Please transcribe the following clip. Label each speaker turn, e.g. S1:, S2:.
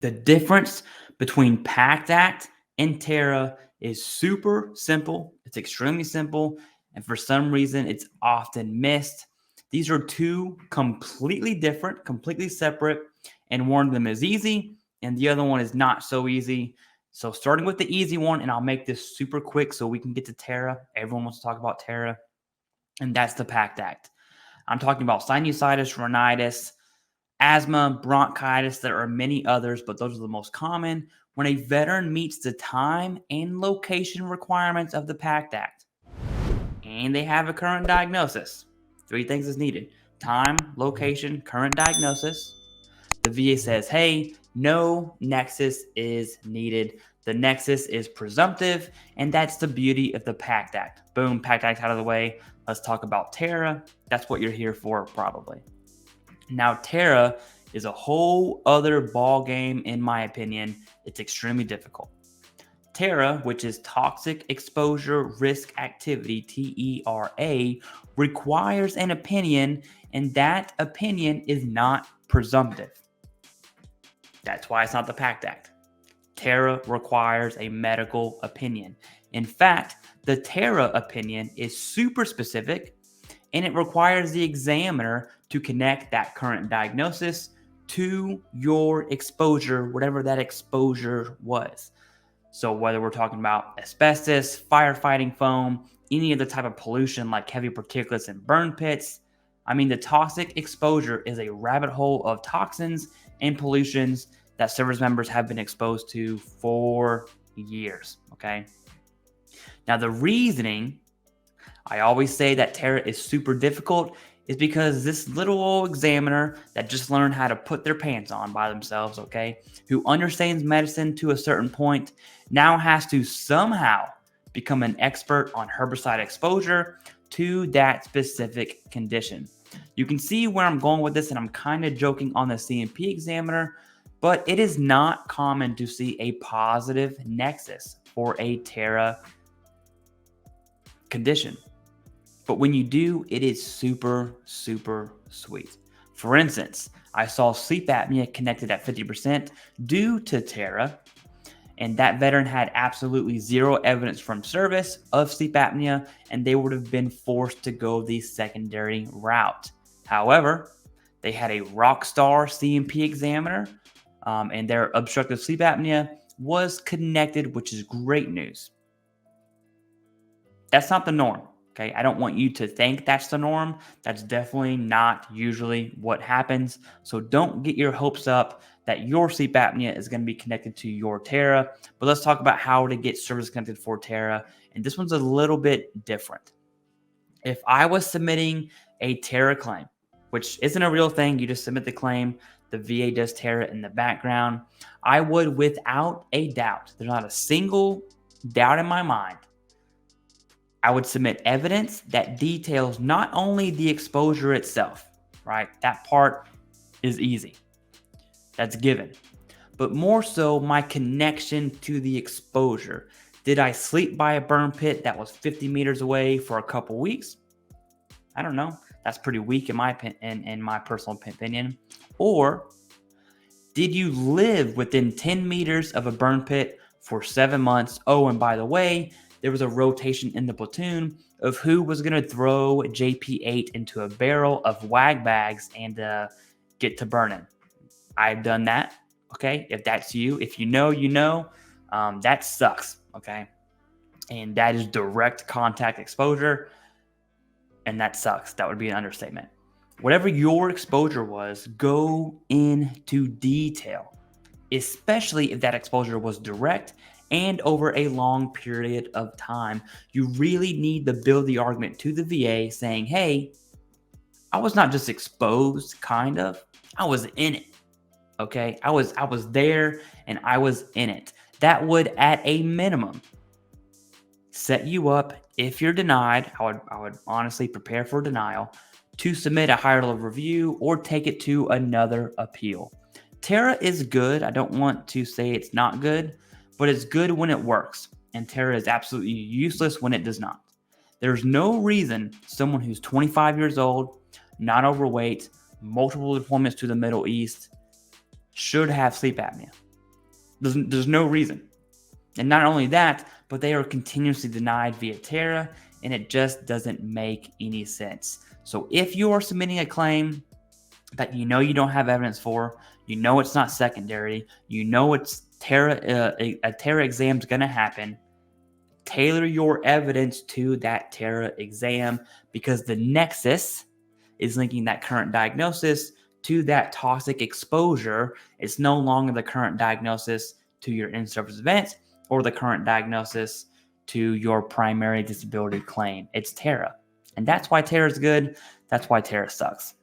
S1: The difference between PACT Act and TERA is super simple. It's extremely simple. And for some reason, it's often missed. These are two completely different, completely separate. And one of them is easy and the other one is not so easy. So starting with the easy one, and I'll make this super quick so we can get to TERA. Everyone wants to talk about TERA. And that's the PACT Act. I'm talking about sinusitis, rhinitis, asthma, bronchitis. There are many others, but those are the most common. When a veteran meets the time and location requirements of the PACT Act, and they have a current diagnosis, 3 things is needed: time, location, current diagnosis. The VA says, hey, no Nexus is needed. The Nexus is presumptive, and that's the beauty of the PACT Act. Boom, PACT Act out of the way. Let's talk about TERA. That's what you're here for, probably. Now, TERA is a whole other ball game, in my opinion. It's extremely difficult. TERA, which is Toxic Exposure Risk Activity, TERA, requires an opinion, and that opinion is not presumptive. That's why it's not the PACT Act. TERA requires a medical opinion. In fact, the TERA opinion is super specific, and it requires the examiner to connect that current diagnosis to your exposure, whatever that exposure was. So whether we're talking about asbestos, firefighting foam, any other type of pollution like heavy particulates and burn pits, I mean, the toxic exposure is a rabbit hole of toxins and pollutions that service members have been exposed to for years, okay? Now, the reasoning I always say that TERA is super difficult is because this little old examiner that just learned how to put their pants on by themselves, okay, who understands medicine to a certain point, now has to somehow become an expert on herbicide exposure to that specific condition. You can see where I'm going with this, and I'm kind of joking on the C&P examiner, but it is not common to see a positive nexus for a TERA condition. But when you do, it is super, super sweet. For instance, I saw sleep apnea connected at 50% due to TERA, and that veteran had absolutely zero evidence from service of sleep apnea, and they would have been forced to go the secondary route. However, they had a rock star C&P examiner, and their obstructive sleep apnea was connected, which is great news. That's not the norm. Okay, I don't want you to think that's the norm. That's definitely not usually what happens. So don't get your hopes up that your sleep apnea is going to be connected to your TERA. But let's talk about how to get service connected for TERA. And this one's a little bit different. If I was submitting a TERA claim, which isn't a real thing, you just submit the claim, the VA does TERA in the background, I would, without a doubt, there's not a single doubt in my mind, I would submit evidence that details not only the exposure itself, right? That part is easy. That's given. But more so my connection to the exposure. Did I sleep by a burn pit that was 50 meters away for a couple weeks? I don't know. That's pretty weak in my personal opinion. Or did you live within 10 meters of a burn pit for 7 months? Oh, and by the way, there was a rotation in the platoon of who was going to throw JP8 into a barrel of wag bags and get to burning. I've done that, okay? If that's you, if you know, you know. That sucks, okay? And that is direct contact exposure, and that sucks. That would be an understatement. Whatever your exposure was, go into detail, especially if that exposure was direct and over a long period of time. You really need to build the argument to the VA saying, hey, I was not just exposed, kind of. I was in it, okay? I was there and I was in it. That would, at a minimum, set you up, if you're denied, I would honestly prepare for denial, to submit a higher level review or take it to another appeal. TERA is good. I don't want to say it's not good, but it's good when it works, and TERA is absolutely useless when it does not. There's no reason someone who's 25 years old, not overweight, multiple deployments to the Middle East, should have sleep apnea. There's no reason. And not only that, but they are continuously denied via TERA, and it just doesn't make any sense. So if you are submitting a claim that you know you don't have evidence for, you know it's not secondary, you know it's TERA, a TERA exam is going to happen, tailor your evidence to that TERA exam, because the Nexus is linking that current diagnosis to that toxic exposure. It's no longer the current diagnosis to your in-service event or the current diagnosis to your primary disability claim. It's TERA. And that's why TERA is good. That's why TERA sucks.